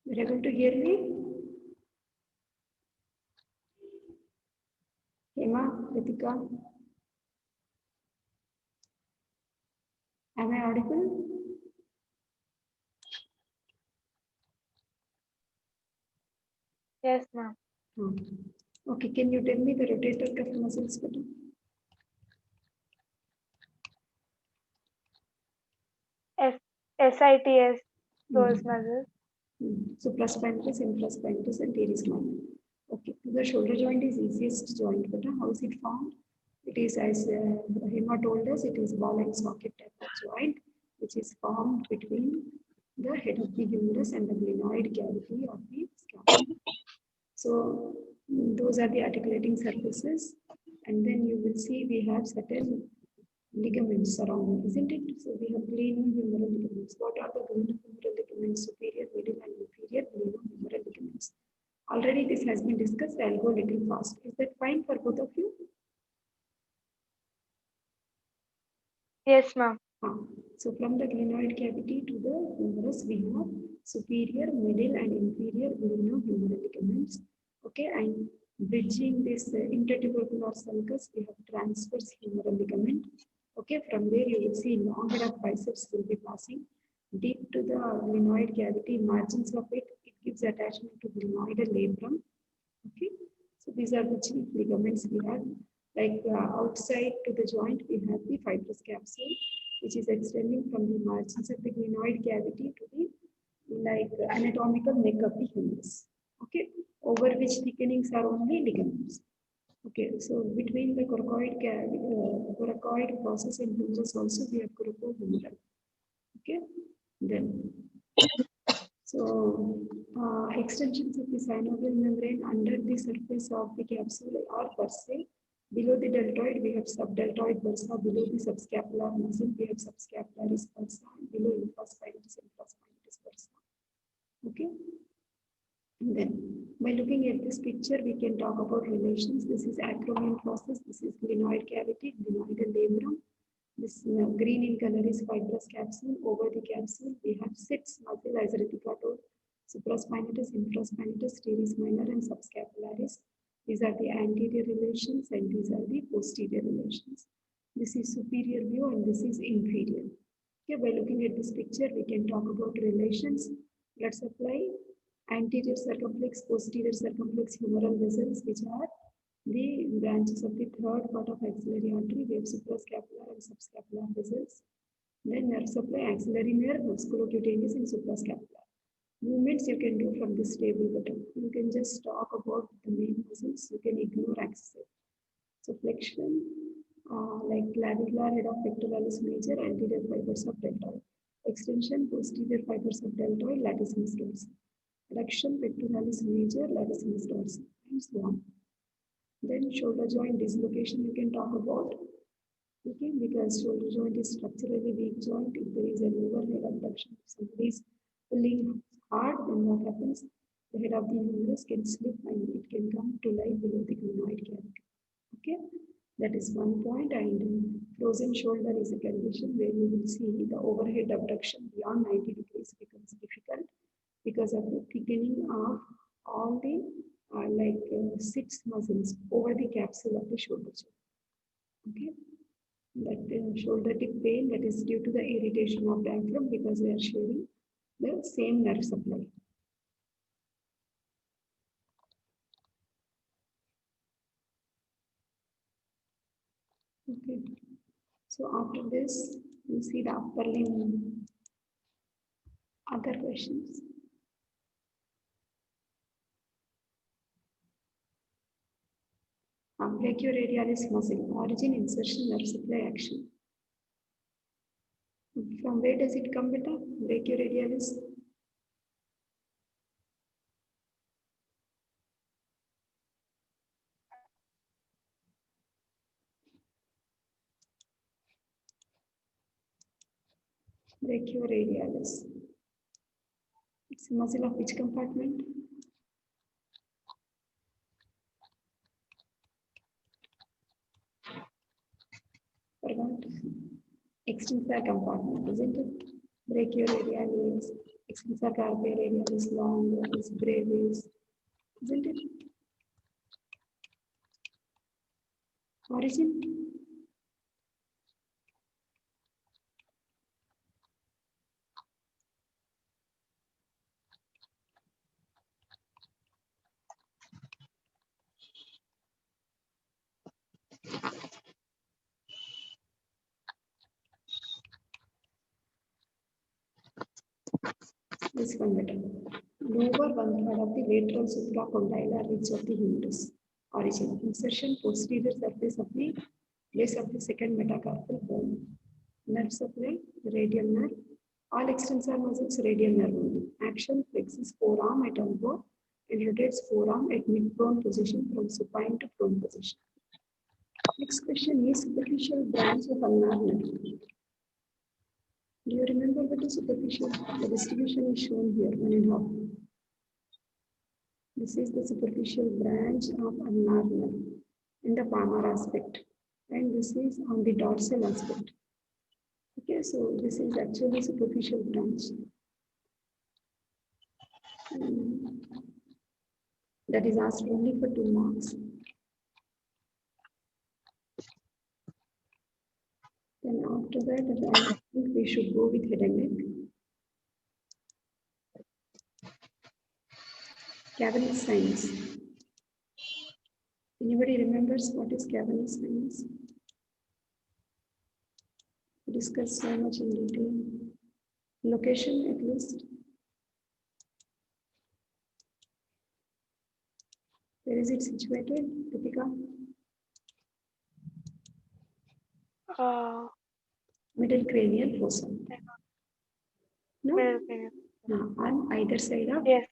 You're able to hear me? Hema, Ritika? Am I audible? Yes, ma'am. Okay, can you tell me the rotator cuff muscles button? SITS, those muscles. Supraspinatus, infraspinatus, and teres minor. Okay, the shoulder joint is easiest joint, but how is it formed? It is, as Hema told us, it is ball and socket type of joint, which is formed between the head of the humerus and the glenoid cavity of the scapula. So those are the articulating surfaces, and then you will see we have certain ligaments surrounding, isn't it? So we have glenohumeral ligaments. What are the glenohumeral ligaments? Superior, middle, and inferior glenohumeral ligaments. Already this has been discussed. I'll go a little fast. Is that fine for both of you? Yes, ma'am. So from the glenoid cavity to the humerus, we have superior, middle, and inferior glenohumeral ligaments. Okay, and bridging this intertubercular sulcus, we have transverse humeral ligament. Okay, from there you will see long head of biceps will be passing deep to the glenoid cavity. Margins of it, it gives attachment to glenoidal labrum. Okay, so these are the chief ligaments we have. Like outside to the joint, we have the fibrous capsule, which is extending from the margins of the glenoid cavity to the like anatomical neck of the humerus. Okay, over which thickenings are only ligaments. Okay, so between the coracoid process and humerus also we have coracohumeral. Okay, then so extensions of the synovial membrane under the surface of the capsule are bursae. Below the deltoid, we have subdeltoid bursa. Below the subscapular muscle, we have subscapularis bursa. Below infraspinatus, infraspinatus bursa. Okay. And then, by looking at this picture, we can talk about relations. This is acromion process. This is glenoid cavity, glenoidal labrum. This green in color is fibrous capsule. Over the capsule, we have six muscle, as Ritika told: supraspinatus, infraspinatus, teres minor, and subscapularis. These are the anterior relations, and these are the posterior relations. This is superior view, and this is inferior. Okay, by looking at this picture, we can talk about relations. Blood supply, anterior circumflex, posterior circumflex humeral vessels, which are the branches of the third part of axillary artery. We have suprascapular and subscapular vessels. Then nerve supply, axillary nerve, musculocutaneous, and suprascapular. Movements you can do from this table bottom. You can just talk about the main muscles. You can ignore axis. So flexion, like clavicular head of pectoralis major, anterior fibers of deltoid. Extension, posterior fibers of deltoid, latissimus dorsi. Adduction, pectoralis major, latissimus dorsi, and so on. Then shoulder joint dislocation you can talk about. Okay, because shoulder joint is structurally weak joint. If there is an overhead abduction, if somebody is pulling hard, then what happens? The head of the humerus can slip and it can come to lie below the glenoid cavity. Okay, that is one point. And frozen shoulder is a condition where you will see the overhead abduction beyond 90 degrees becomes difficult because of the thickening of all the six muscles over the capsule of the shoulder joint. Okay, that shoulder tip pain, that is due to the irritation of diaphragm because they are sharing the same nerve supply. Okay, so after this, you see the upper limb. Other questions? Brachioradialis muscle, origin, insertion, nerve supply, action. From where does it come, beta? Brachioradialis? Brachioradialis. It's a muscle of which compartment? Forgot. Extensor compartment, isn't it? Brachioradialis, extensor carpia radialis longus, brevis, isn't it? Origin? This one better. Lower one third of the lateral supracondylar ridge of the humerus. Origin. Insertion posterior surface of the base of the second metacarpal bone. Nerve supply, radial nerve. All extensor muscles, radial nerve only. Action flexes forearm at elbow and rotates forearm at mid-prone position from supine to prone position. Next question is superficial branch of ulnar nerve. Do you remember what is superficial? The distribution is shown here, 1.5. This is the superficial branch of ulnar nerve in the palmar aspect, and this is on the dorsal aspect. Okay, so this is actually superficial branch. That is asked only for 2 marks. Then after that, I think we should go with head and neck. Cavernous sinus. Anybody remembers what is cavernous sinus? We discussed so much in detail. Location at least. Where is it situated, Deepika? Middle cranial fossa. No? Middle finger. On either side of Yes.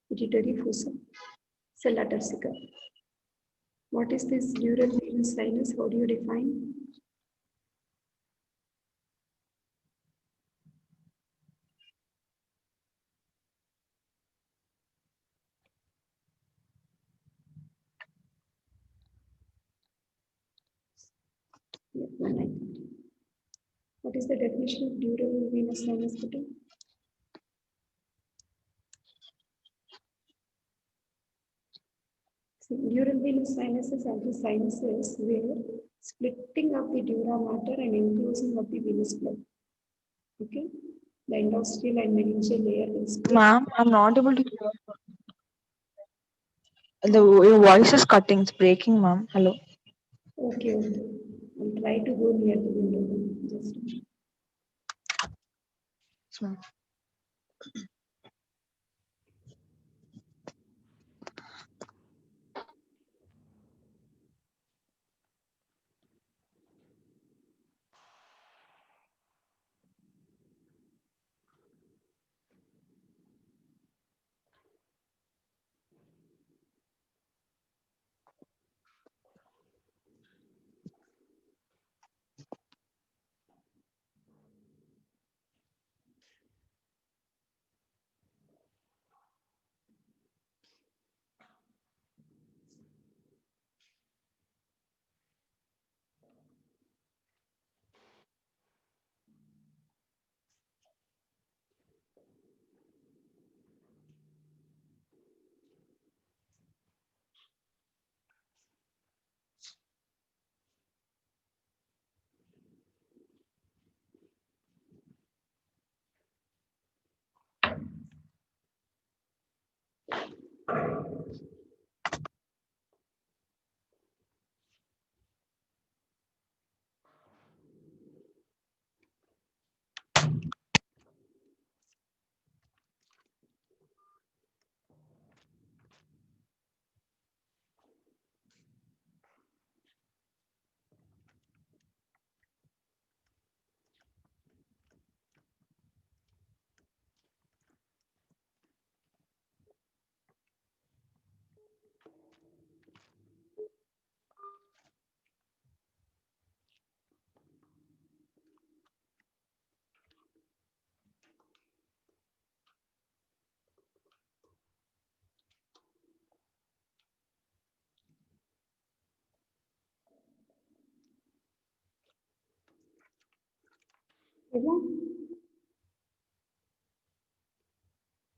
pituitary fossa. Sella turcica. What is this dural venous sinus? How do you define? Yeah, one line. What is the definition of dural venous sinus? Dural venous sinuses are the sinuses where splitting of the dura mater and enclosing of the venous blood. Okay, the endosteal and meningeal layer is split. Ma'am, I'm not able to hear. Your voice is cutting, it's breaking, ma'am. Hello. Okay, okay. I'll try to go near the window. Just Yes, ma'am.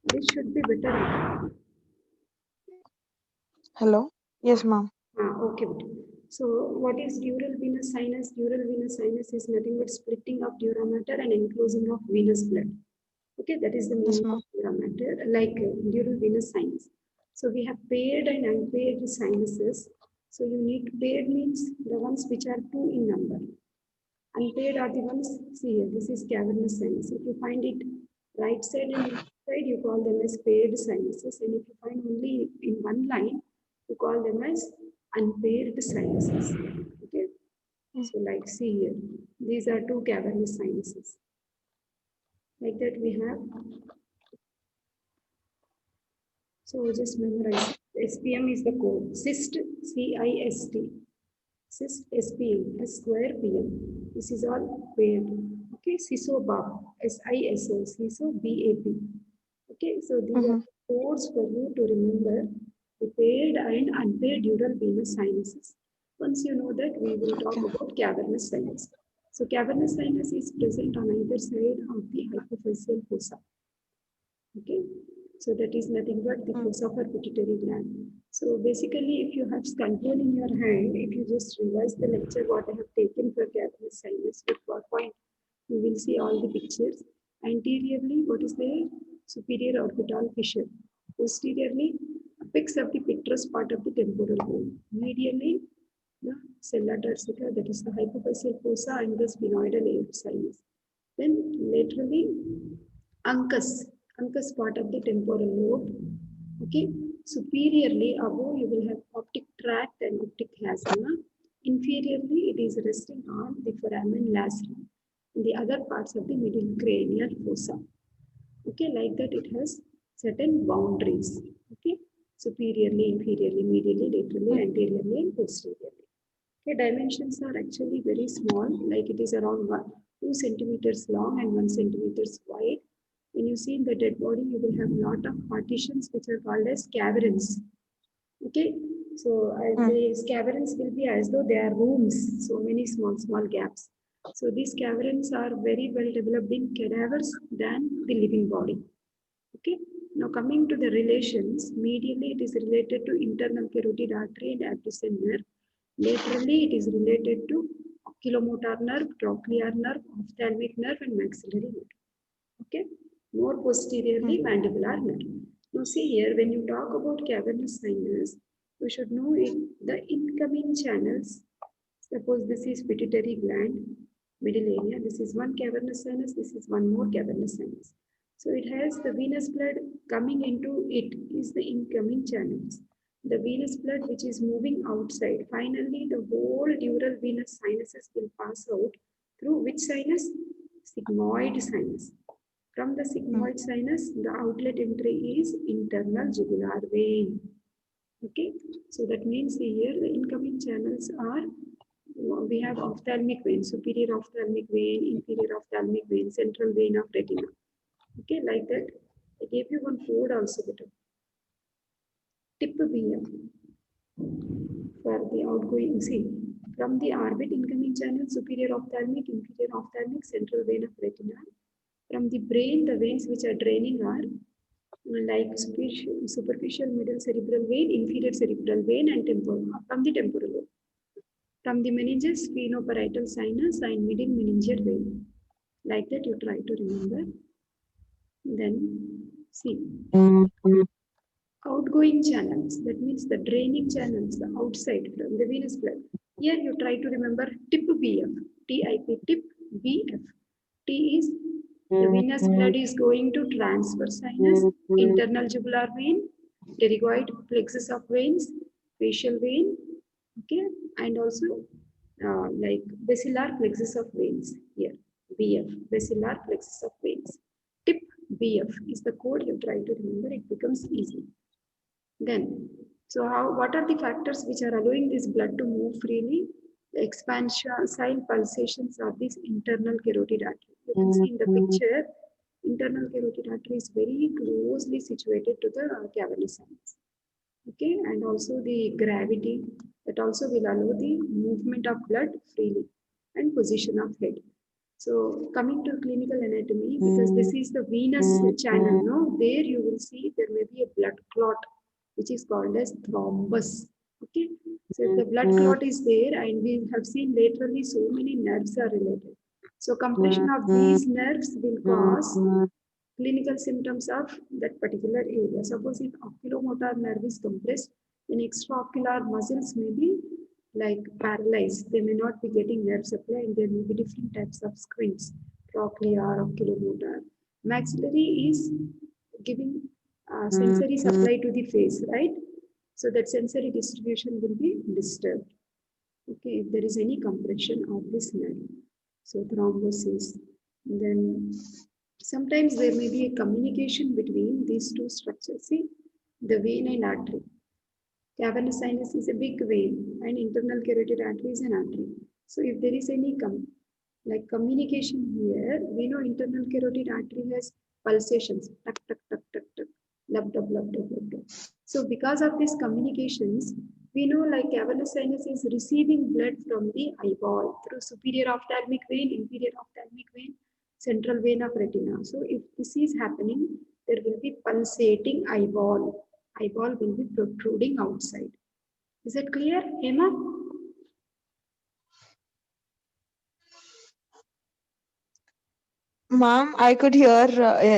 This should be better. Hello. Yes, ma'am. Okay. So what is dural venous sinus? Dural venous sinus is nothing but splitting of dura mater and enclosing of venous blood. Okay, that is the Yes, meaning ma'am. of dura mater, like dural venous sinus. So we have paired and unpaired sinuses. So unique paired means the ones which are two in number. Unpaired are the ones, see here, this is cavernous sinus. If you find it right side and left side, you call them as paired sinuses. And if you find only in one line, you call them as unpaired sinuses. Okay, so like see here, these are two cavernous sinuses. Like that we have. So just memorize. SPM is the code. CIST, CIST. CIST SPM, S square PM. This is all paired. Okay, SISO-BAP, SISO, SISO-BAP. Okay, so these are codes for you to remember the paired and unpaired dural venous sinuses. Once you know that, we will talk about cavernous sinus. So cavernous sinus is present on either side of the hypophyseal fossa. Okay, so that is nothing but the fossa or pituitary gland. So basically, if you have control in your hand, if you just revise the lecture what I have taken for cavernous sinus with PowerPoint, you will see all the pictures. Anteriorly, what is there? Superior orbital fissure. Posteriorly, apex of the pectoris part of the temporal bone. Medially, the sella turcica, that is the hypophyseal fossa and the sphenoidal aortic sinus. Then laterally, uncus part of the temporal lobe. Okay, superiorly above you will have optic tract and optic chiasma. Inferiorly, it is resting on the foramen lacerum in the other parts of the middle cranial fossa. Okay, like that it has certain boundaries. Okay, superiorly, inferiorly, medially, laterally, anteriorly, and posteriorly. Okay, dimensions are actually very small, like it is around 2 centimeters long and 1 centimeters wide. When you see in the dead body, you will have a lot of partitions which are called as caverns. Okay, so these caverns will be as though they are rooms, so many small gaps. So these caverns are very well developed in cadavers than the living body. Okay, now coming to the relations, medially it is related to internal carotid artery and abducens nerve. Laterally, it is related to oculomotor nerve, trochlear nerve, ophthalmic nerve, and maxillary nerve. Okay, more posteriorly, mandibular nerve. Now, see here, when you talk about cavernous sinus, you should know the incoming channels. Suppose this is pituitary gland, middle area. This is one cavernous sinus. This is one more cavernous sinus. So it has the venous blood coming into it is the incoming channels. The venous blood which is moving outside. Finally, the whole dural venous sinuses will pass out through which sinus? Sigmoid sinus. From the sigmoid sinus, the outlet entry is internal jugular vein. Okay, so that means here the incoming channels are, we have ophthalmic vein, superior ophthalmic vein, inferior ophthalmic vein, central vein of retina. Okay, like that. I gave you one code also better. Tip VM for the outgoing, see, from the orbit incoming channel, superior ophthalmic, inferior ophthalmic, central vein of retina. From the brain, the veins which are draining are like superficial middle cerebral vein, inferior cerebral vein, and temporal, from the temporal lobe. From the meninges, sphenoparietal sinus, and middle meningeal vein. Like that, you try to remember. Then, see, outgoing channels, that means the draining channels, the outside from the venous blood. Here, you try to remember tip BF, TIP, tip BF. T is the venous blood is going to transverse sinus, internal jugular vein, pterygoid plexus of veins, facial vein, okay, and also like basilar plexus of veins here, BF, basilar plexus of veins. Tip BF is the code you try to remember, it becomes easy. Then, so what are the factors which are allowing this blood to move freely? The expansile pulsations of this internal carotid artery. You can see in the picture, internal carotid artery is very closely situated to the cavernous sinus. Okay, and also the gravity that also will allow the movement of blood freely and position of head. So coming to clinical anatomy, because this is the venous channel, no, there you will see there may be a blood clot, which is called as thrombus. Okay, so if the blood clot is there, and we have seen laterally so many nerves are related. So compression of these nerves will cause clinical symptoms of that particular area. Suppose if oculomotor nerve is compressed, then extraocular muscles may be like paralyzed. They may not be getting nerve supply, and there may be different types of squints, trochlear, oculomotor. Maxillary is giving sensory supply to the face, right? So that sensory distribution will be disturbed. Okay, if there is any compression of this nerve. So thrombosis. Then sometimes there may be a communication between these two structures. See, the vein and artery. Cavernous sinus is a big vein and internal carotid artery is an artery. So if there is any like communication here, we know internal carotid artery has pulsations, tuck, tuck, tuck, tuck, tuck, lub, dub, lub, dub, lub, dub. So because of these communications, we know like cavernous sinus is receiving blood from the eyeball through superior ophthalmic vein, inferior ophthalmic vein, central vein of retina. So if this is happening, there will be pulsating eyeball. Eyeball will be protruding outside. Is it clear, Emma? Ma'am, I could hear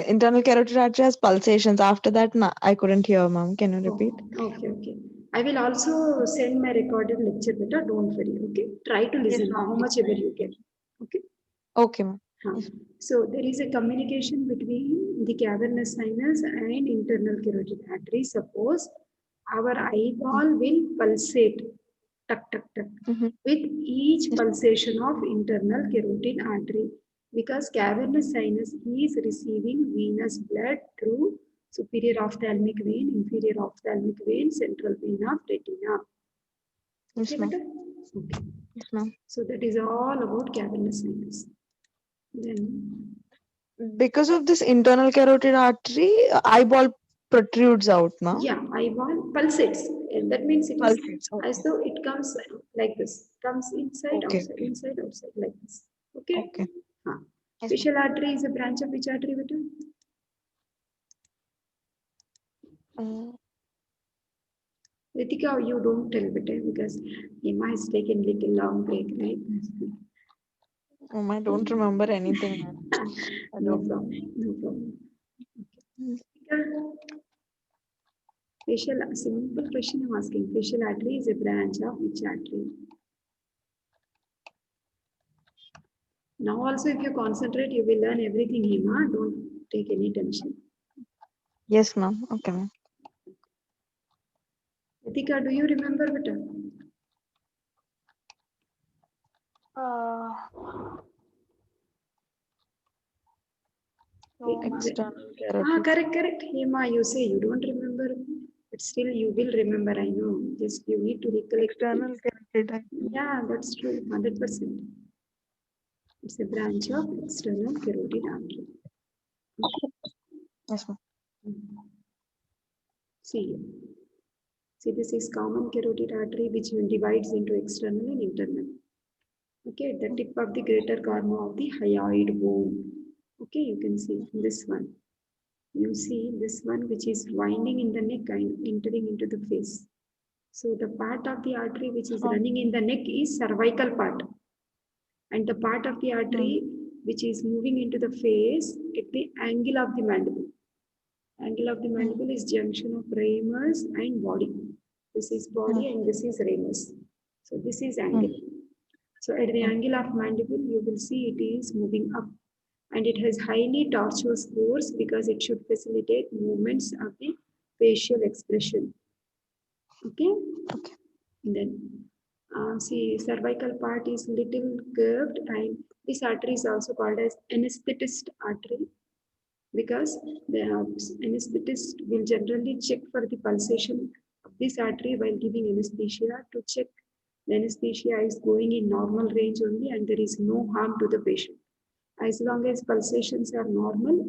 internal carotid artery has pulsations. After that, I couldn't hear, ma'am. Can you repeat? Okay, okay. I will also send my recorded lecture better. Don't worry. Okay. Try to listen how much ever you can. Okay. Okay, ma'am. So there is a communication between the cavernous sinus and internal carotid artery. Suppose our eyeball will pulsate, tuck, tuck, tuck, with each pulsation of internal carotid artery, because cavernous sinus is receiving venous blood through superior ophthalmic vein, inferior ophthalmic vein, central vein of retina. Yes, ma'am. Okay. Yes, ma'am. So that is all about cavernous sinus. Then, because of this internal carotid artery, eyeball protrudes out, ma'am. yeah, eyeball pulsates. That means it is Pulsates, okay. as though it comes like this, comes inside, Okay, outside, okay. inside, outside, like this. Okay. Okay. Yes, Facial artery is a branch of which artery, beta? Ritika, you don't tell beta because Emma has taken little long break, right? I don't remember anything, ma'am. No problem. No problem. Okay. Facial, simple question I'm asking. Facial artery is a branch of which artery? Now also, if you concentrate, you will learn everything, Hema. Don't take any tension. Yes, ma'am. Okay, ma'am. Ritika, do you remember better? External carotid. Correct. Hema, you say you don't remember, but still you will remember. I know. Just you need to recollect. External carotid. Yeah, that's true. 100%. It's a branch of external carotid artery. Yes, ma'am. See, this is common carotid artery which divides into external and internal. Okay, at the tip of the greater corner of the hyoid bone. Okay, you can see this one. You see this one which is winding in the neck and entering into the face. So the part of the artery which is running in the neck is cervical part. And the part of the artery which is moving into the face at the angle of the mandible. Angle of the mandible is junction of ramus and body. This is body and this is ramus. So this is angle. So at the angle of mandible, you will see it is moving up. And it has highly tortuous pores because it should facilitate movements of the facial expression. Okay? Okay. And then, see, cervical part is little curved, and this artery is also called as anesthetist artery because the anesthetist will generally check for the pulsation of this artery while giving anesthesia to check the anesthesia is going in normal range only and there is no harm to the patient. As long as pulsations are normal,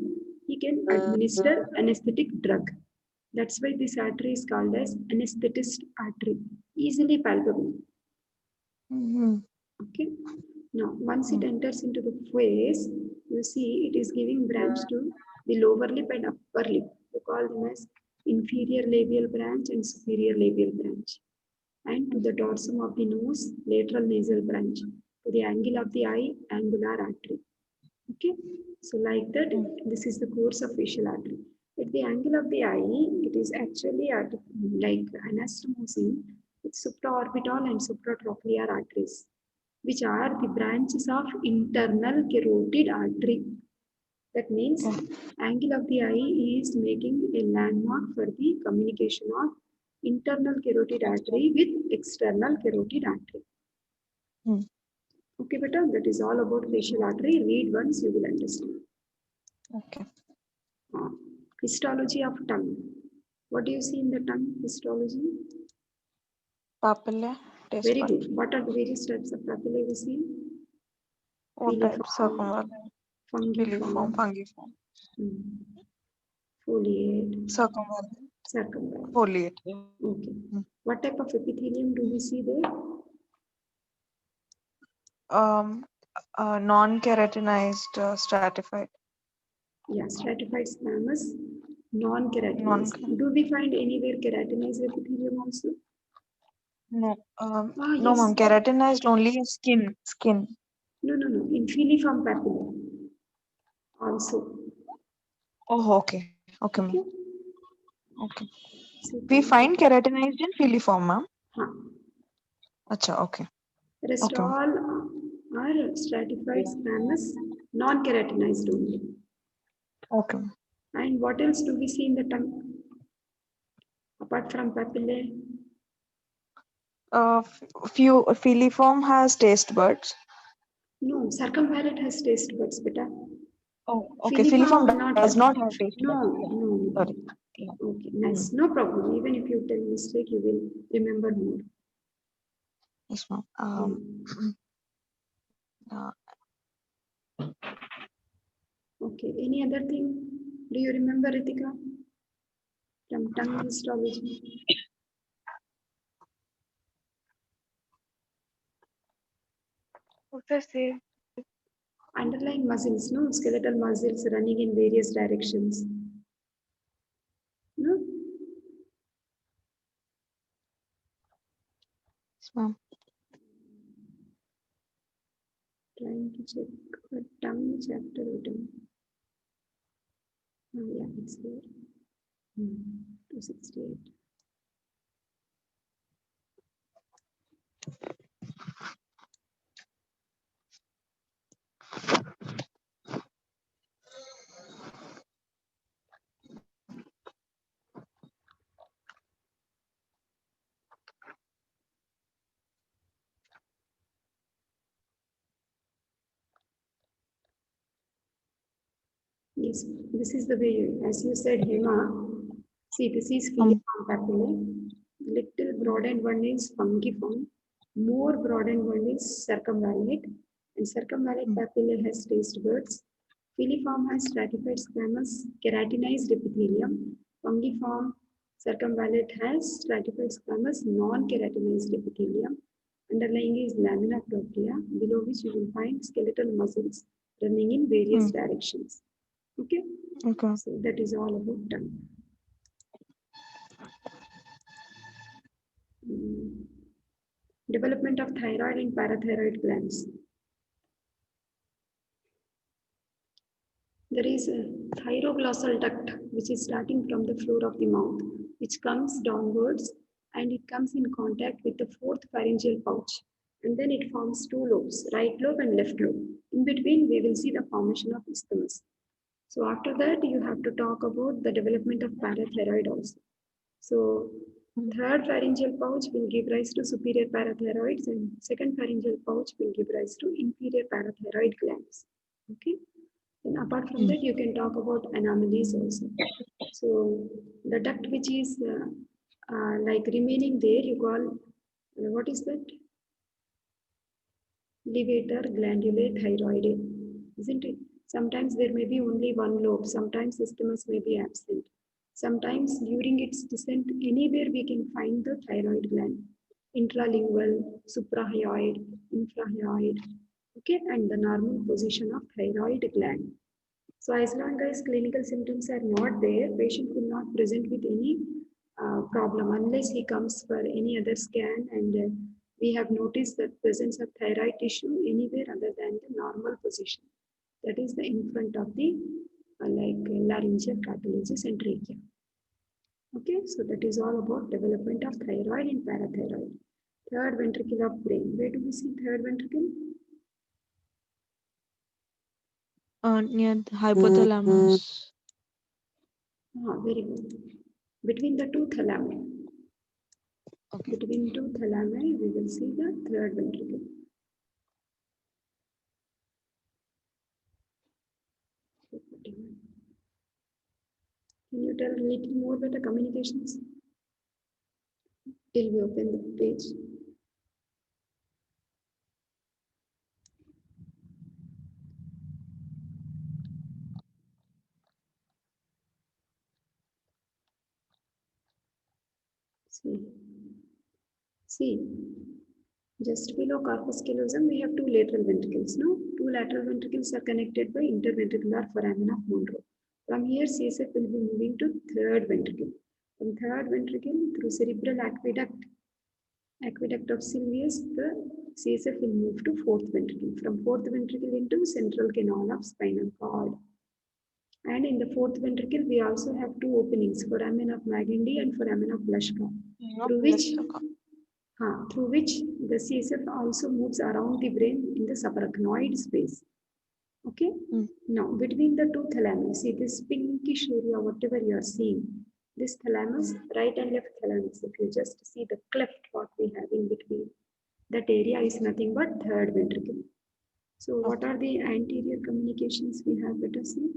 he can administer anesthetic drug. That's why this artery is called as anesthetist artery, easily palpable. Okay. Now, once it enters into the face, you see it is giving branch to the lower lip and upper lip. We call them as inferior labial branch and superior labial branch. And to the dorsum of the nose, lateral nasal branch. To the angle of the eye, angular artery. Okay, so like that, this is the course of facial artery. At the angle of the eye, it is actually like anastomosing with supraorbital and supratrochlear arteries, which are the branches of internal carotid artery. That means angle of the eye is making a landmark for the communication of internal carotid artery with external carotid artery. Okay, beta, that is all about facial artery. Read once, you will understand. Okay. Histology of tongue. What do you see in the tongue histology? Papillae, taste Very bud. good. What are the various types of papillae we see? What type? Filiform, Circumvallate, filiform, fungiform, foliate, circumvallate, circumvallate. foliate. Okay. What type of epithelium do we see there? Non-keratinized, stratified. Yeah, stratified squamous, non-keratinized. Do we find anywhere keratinized epithelium also? No, no, Yes. ma'am. Keratinized only skin. No. In filiform papillae also. Oh, okay, ma'am. Okay. Okay. So, We find keratinized in filiform, ma'am. Acha, okay. Rest Okay. all are stratified squamous, non-keratinized only. Okay. And what else do we see in the tongue? Apart from papillae? Few filiform has taste buds. No, circumvallate has taste buds, beta. Oh, okay. Filiform does not have taste No, buds. no. Sorry. Okay, nice. No problem. Even if you tell mistake, you will remember more. Yes, ma'am. Okay, any other thing? Do you remember, Ritika? From tongue histology? What's the same? Underlying muscles, no? Skeletal muscles running in various directions. No? Yes, ma'am. Trying to check the tongue chapter written. Oh, yeah, it's there. 268. Yes, this is the way, as you said, Hema. See, this is filiform papillae. Little broadened one is fungiform. More broadened one is circumvallate. And circumvallate papillae has taste buds. Filiform has stratified squamous keratinized epithelium. Fungiform circumvallate has stratified squamous non-keratinized epithelium. Underlying is lamina propria, below which you will find skeletal muscles running in various directions. Okay? Okay. So that is all about tongue. Development of thyroid and parathyroid glands. There is a thyroglossal duct which is starting from the floor of the mouth, which comes downwards and it comes in contact with the fourth pharyngeal pouch. And then it forms two lobes, right lobe and left lobe. In between, we will see the formation of isthmus. So after that, you have to talk about the development of parathyroid also. So third pharyngeal pouch will give rise to superior parathyroids and second pharyngeal pouch will give rise to inferior parathyroid glands. Okay. And apart from that, you can talk about anomalies also. So the duct which is like remaining there, you call, what is that? Levator glandulae thyroidae, isn't it? Sometimes there may be only one lobe, sometimes isthmus may be absent. Sometimes during its descent, anywhere we can find the thyroid gland, intralingual, suprahyoid, infrahyoid. Okay, and the normal position of thyroid gland. So as long as clinical symptoms are not there, patient will not present with any problem unless he comes for any other scan and we have noticed the presence of thyroid tissue anywhere other than the normal position. That is the in front of the laryngeal cartilages and trachea. Okay, so that is all about development of thyroid and parathyroid. Third ventricle of brain. Where do we see third ventricle? Near the hypothalamus. Very good. Between the two thalami. Okay. Between two thalami, we will see the third ventricle. Can you tell a little more about the communications? Till we open the page. See, just below corpus callosum, we have two lateral ventricles. No, two lateral ventricles are connected by interventricular foramen of Monro. From here, CSF will be moving to third ventricle. From third ventricle through cerebral aqueduct of Sylvius, the CSF will move to fourth ventricle. From fourth ventricle into central canal of spinal cord. And in the fourth ventricle, we also have two openings, foramen of Magendie and foramen of Blaschka, through which the CSF also moves around the brain in the subarachnoid space. Okay. Now, between the two thalamus, see this pinkish area, whatever you are seeing, this thalamus, right and left thalamus, if you just see the cleft what we have in between, that area is nothing but third ventricle. So what are the anterior communications we have? Let us see.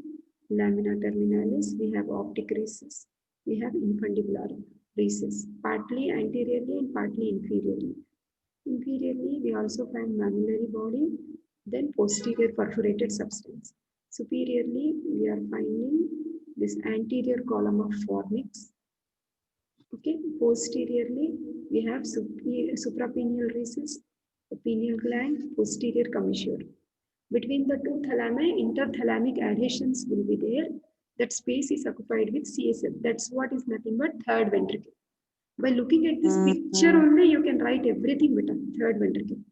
Lamina terminalis, we have optic recess, we have infundibular recess, partly anteriorly and partly inferiorly. Inferiorly, we also find mammillary body, then posterior perforated substance. Superiorly, we are finding this anterior column of fornix. Okay, posteriorly, we have suprapineal recess, the pineal gland, posterior commissure. Between the two thalami, interthalamic adhesions will be there. That space is occupied with CSF. That's what is nothing but third ventricle. By looking at this picture only, you can write everything with third ventricle.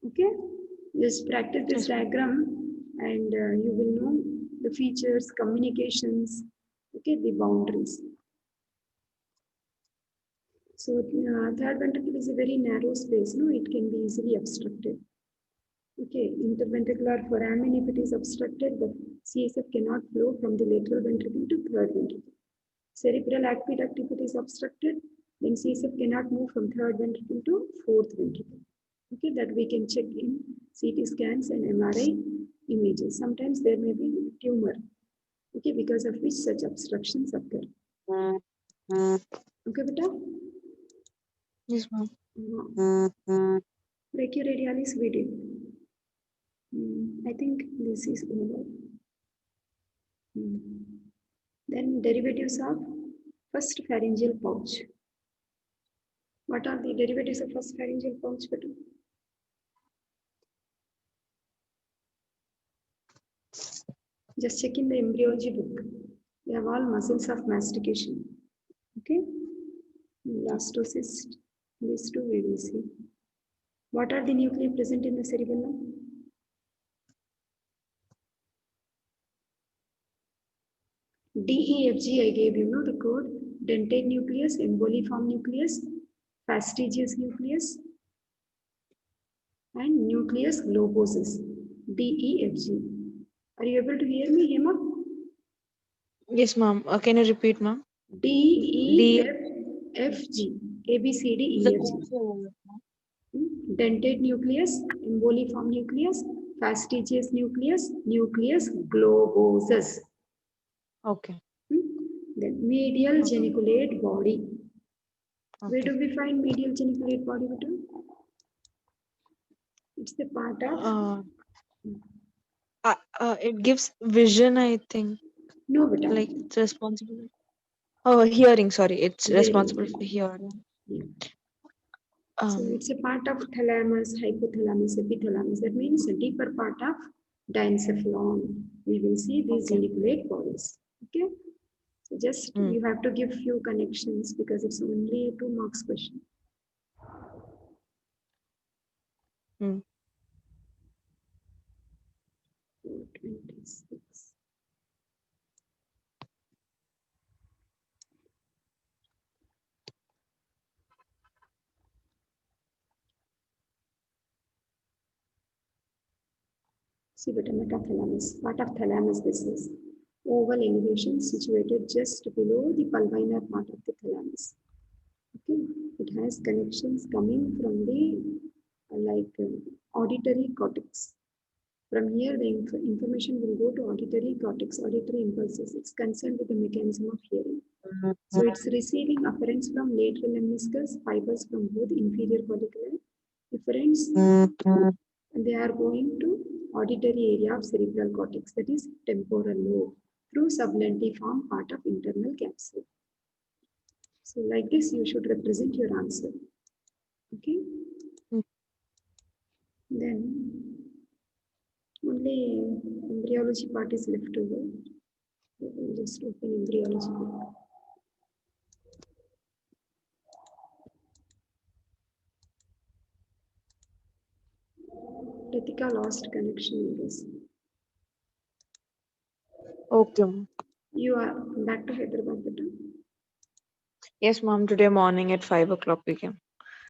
Okay, just practice this diagram and you will know the features, communications, okay, the boundaries. So third ventricle is a very narrow space, no, it can be easily obstructed. Okay, interventricular foramen, if it is obstructed, the CSF cannot flow from the lateral ventricle to third ventricle. Cerebral aqueduct, if it is obstructed, then CSF cannot move from third ventricle to fourth ventricle. Okay, that we can check in CT scans and MRI images. Sometimes there may be tumor, okay, because of which such obstructions occur. Okay, beta? Yes, ma'am. Brachyradialis we did. I think this is over. Then derivatives of first pharyngeal pouch. What are the derivatives of first pharyngeal pouch, beta? Just check in the embryology book. We have all muscles of mastication. Okay. Blastocyst. These two we will see. What are the nuclei present in the cerebellum? DEFG, I gave you know the code. Dentate nucleus, emboliform nucleus, fastigious nucleus, and nucleus globosus. DEFG. Are you able to hear me, Hema? Yes, ma'am. Can you repeat, ma'am? DEFG. ABCDEFG. Dentate nucleus, emboliform nucleus, fastigious nucleus, nucleus globosus. Okay. Then medial geniculate body. Where do we find medial geniculate body? It's the part of. It gives vision, I think. No, beta. Like it's responsible. Oh, hearing. Sorry, it's responsible for hearing. Yeah. So it's a part of thalamus, hypothalamus, epithalamus. That means a deeper part of diencephalon. We will see these Okay. uniculate bodies. Okay. So just Hmm. you have to give few connections because it's only a 2 marks question. Hmm. 26. See, but metathalamus. Part of thalamus this is. Oval elevation situated just below the pulvinar part of the thalamus. Okay, it has connections coming from the auditory cortex. From here, the information will go to auditory cortex, auditory impulses. It's concerned with the mechanism of hearing. So it's receiving afferents from lateral lemniscus, fibers from both inferior collicular efferents, and they are going to auditory area of cerebral cortex, that is temporal lobe, through sublentiform part of internal capsule. So like this, you should represent your answer. Okay. Then only embryology part is left over. We will just open embryology book. Ritika lost connection, I guess. Okay. Ma'am. You are back to Hyderabad, beta. Yes, ma'am. Today morning at 5 o'clock we came.